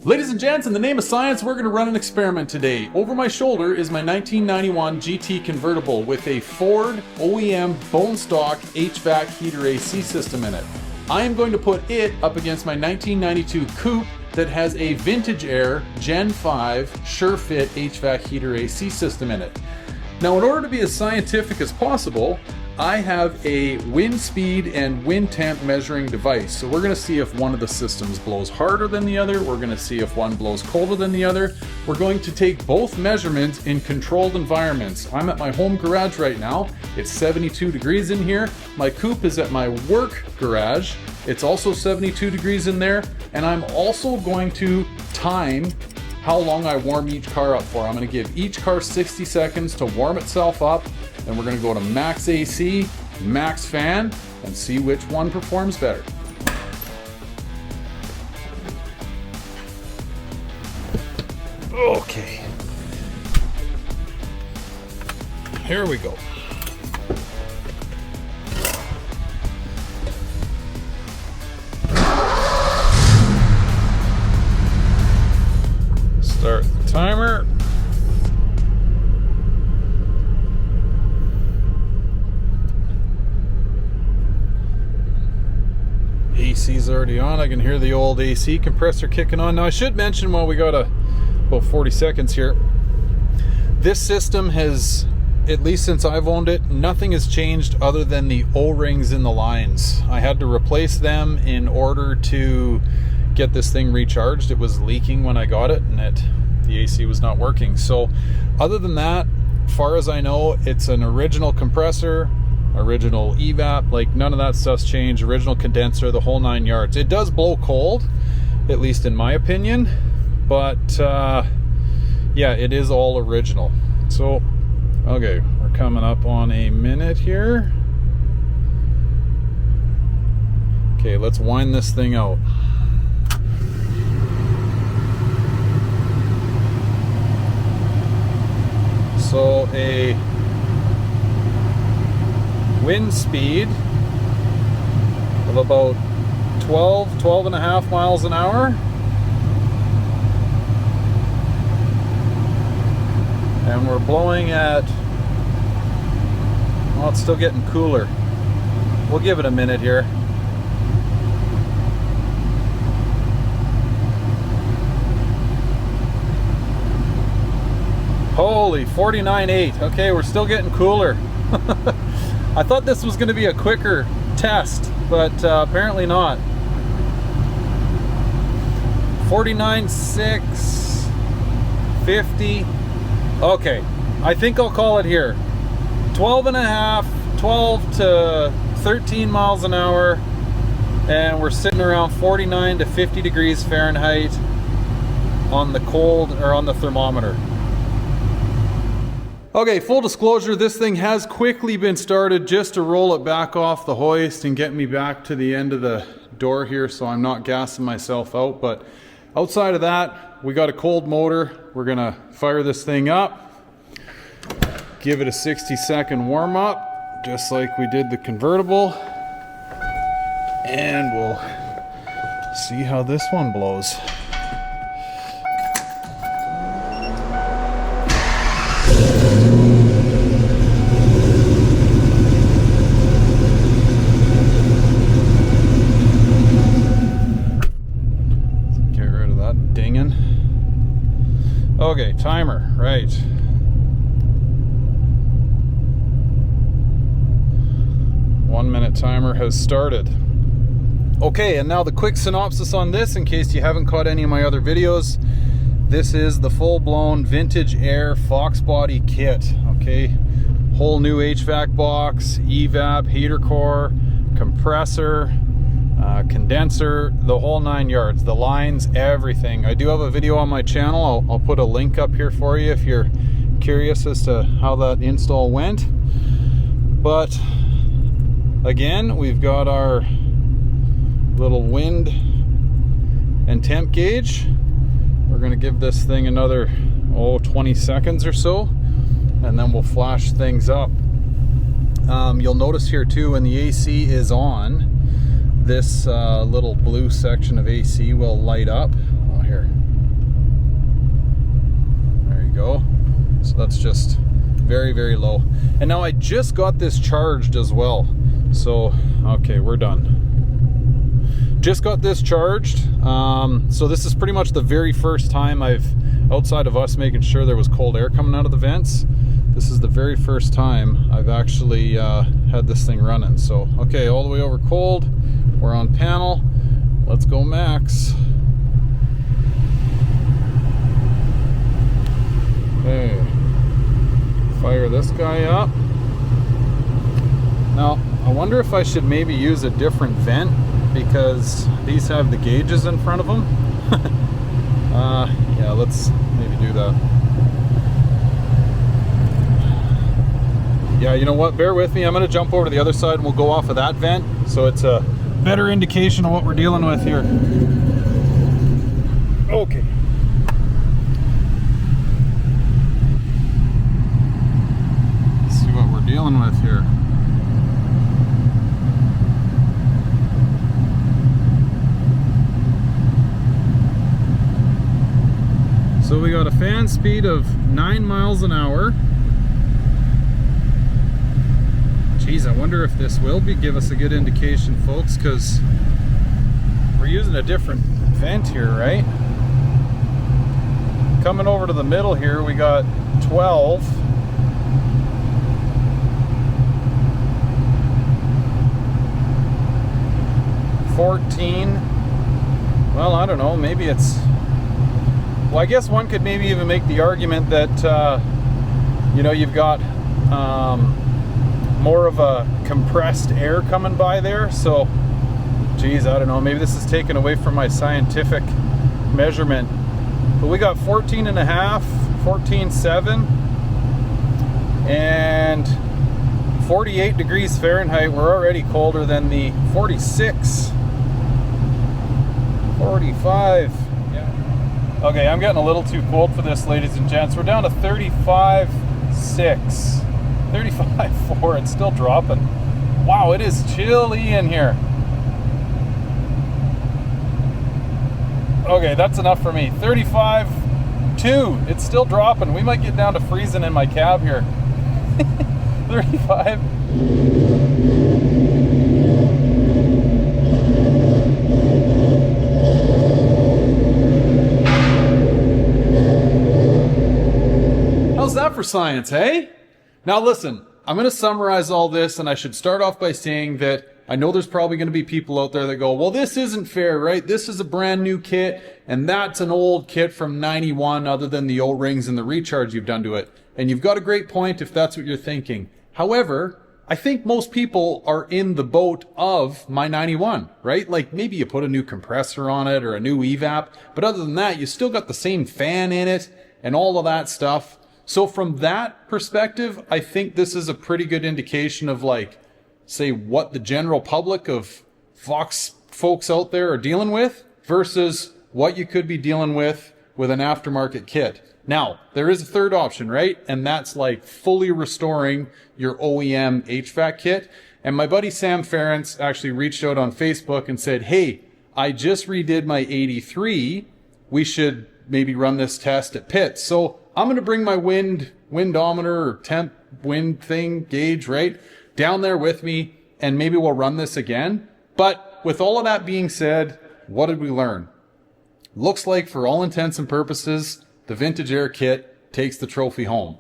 Ladies and gents, in the name of science, we're going to run an experiment today. Over my shoulder is my 1991 GT Convertible with a Ford OEM bone stock HVAC heater AC system in it. I am going to put it up against my 1992 Coupe that has a Vintage Air Gen 5 Surefit HVAC heater AC system in it. Now, in order to be as scientific as possible, I have a wind speed and wind temp measuring device. So we're going to see if one of the systems blows harder than the other. We're going to see if one blows colder than the other. We're going to take both measurements in controlled environments. I'm at my home garage right now. It's 72 degrees in here. My coupe is at my work garage. It's also 72 degrees in there. And I'm also going to time how long I warm each car up for. I'm going to give each car 60 seconds to warm itself up. And we're going to go to max AC, max fan, and see which one performs better. Okay. Here we go. Start the timer. AC's already on. I can hear the old AC compressor kicking on. Now I should mention while we got about 40 seconds here, this system has, at least since I've owned it, nothing has changed other than the O-rings in the lines. I had to replace them in order to get this thing recharged. It was leaking when I got it and the AC was not working. So other than that, far as I know, it's an original compressor, original evap, like none of that stuff's changed. Original condenser, the whole 9 yards. It does blow cold, at least in my opinion, but yeah, it is all original. So okay, we're coming up on a minute here. Okay, let's wind this thing out. So a wind speed of about 12 and a half miles an hour, and we're blowing at, well, it's still getting cooler. We'll give it a minute here. Holy, 49.8. Okay, we're still getting cooler. I thought this was going to be a quicker test, but apparently not. 49.6, 50. Okay, I think I'll call it here. 12 and a half, 12 to 13 miles an hour, and we're sitting around 49 to 50 degrees Fahrenheit on the cold, or on the thermometer. Okay, full disclosure, this thing has quickly been started just to roll it back off the hoist and get me back to the end of the door here, so I'm not gassing myself out. But outside of that, we got a cold motor. We're gonna fire this thing up, give it a 60-second warm up, just like we did the convertible, and we'll see how this one blows. Okay, timer, right. 1 minute timer has started. Okay, and now the quick synopsis on this, in case you haven't caught any of my other videos. This is the full-blown Vintage Air Foxbody kit, okay? Whole new HVAC box, evap, heater core, compressor, condenser, the whole 9 yards, the lines, everything. I do have a video on my channel. I'll put a link up here for you if you're curious as to how that install went. But again, we've got our little wind and temp gauge. We're going to give this thing another 20 seconds or so, and then we'll flash things up. You'll notice here too, when the AC is on, this little blue section of AC will light up. Oh, here, that's just very, very low. And now I just got this charged as well. So, okay, we're done. Just got this charged. So this is pretty much the very first time outside of us making sure there was cold air coming out of the vents, this is the very first time I've actually had this thing running. So, okay, all the way over cold. We're on panel. Let's go max. Okay. Fire this guy up. Now, I wonder if I should maybe use a different vent because these have the gauges in front of them. Yeah, let's maybe do that. Yeah, you know what? Bear with me. I'm going to jump over to the other side and we'll go off of that vent so it's a better indication of what we're dealing with here. Okay. Let's see what we're dealing with here. So we got a fan speed of 9 miles an hour. Geez, I wonder if this will give us a good indication, folks, because we're using a different vent here, right? Coming over to the middle here, we got 12. Well, I don't know, maybe it's... Well, I guess one could maybe even make the argument that, you know, you've got more of a compressed air coming by there. So, geez, I don't know, maybe this is taken away from my scientific measurement. But we got 14 and a half, 14.7, and 48 degrees Fahrenheit. We're already colder than the 46. 45. Yeah. Okay, I'm getting a little too cold for this, ladies and gents. We're down to 35.6. 35.4. It's still dropping. Wow, it is chilly in here. Okay, that's enough for me. 35.2. It's still dropping. We might get down to freezing in my cab here. 35. How's that for science, hey? Now listen, I'm going to summarize all this, and I should start off by saying that I know there's probably going to be people out there that go, well, this isn't fair, right? This is a brand new kit, and that's an old kit from 91, other than the O-rings and the recharge you've done to it. And you've got a great point if that's what you're thinking. However, I think most people are in the boat of my 91, right? Like maybe you put a new compressor on it or a new evap, but other than that, you still got the same fan in it and all of that stuff. So from that perspective, I think this is a pretty good indication of, like, say, what the general public of Fox folks out there are dealing with versus what you could be dealing with an aftermarket kit. Now, there is a third option, right? And that's like fully restoring your OEM HVAC kit. And my buddy Sam Ferentz actually reached out on Facebook and said, hey, I just redid my 83. We should maybe run this test at pits. So I'm going to bring my windometer or temp wind thing gauge, right, down there with me, and maybe we'll run this again. But with all of that being said, what did we learn? Looks like for all intents and purposes, the Vintage Air kit takes the trophy home.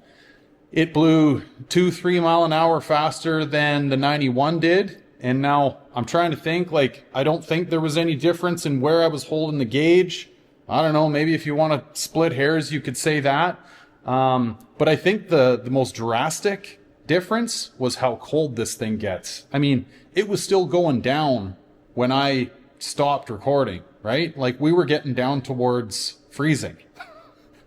It blew 2-3 mile an hour faster than the 91 did. And now I'm trying to think, like, I don't think there was any difference in where I was holding the gauge. I don't know, maybe if you want to split hairs, you could say that. But I think the most drastic difference was how cold this thing gets. I mean, it was still going down when I stopped recording, right? Like we were getting down towards freezing.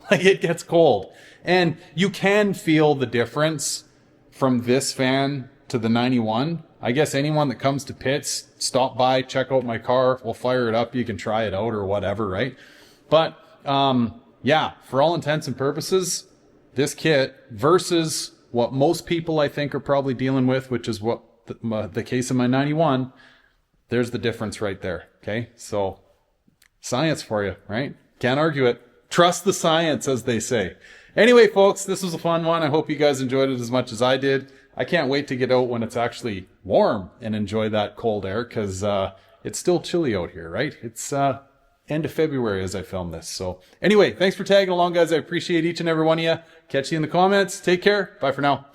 Like it gets cold. And you can feel the difference from this fan to the 91. I guess anyone that comes to pits, stop by, check out my car, we'll fire it up, you can try it out or whatever, right? But yeah, for all intents and purposes, this kit versus what most people I think are probably dealing with, which is what the case of my 91, there's the difference right there, okay? So science for you, right? Can't argue it. Trust the science, as they say. Anyway, folks, this was a fun one. I hope you guys enjoyed it as much as I did. I can't wait to get out when it's actually warm and enjoy that cold air, because it's still chilly out here, right? It's end of February as I film this. So anyway, thanks for tagging along, guys. I appreciate each and every one of you. Catch you in the comments. Take care. Bye for now.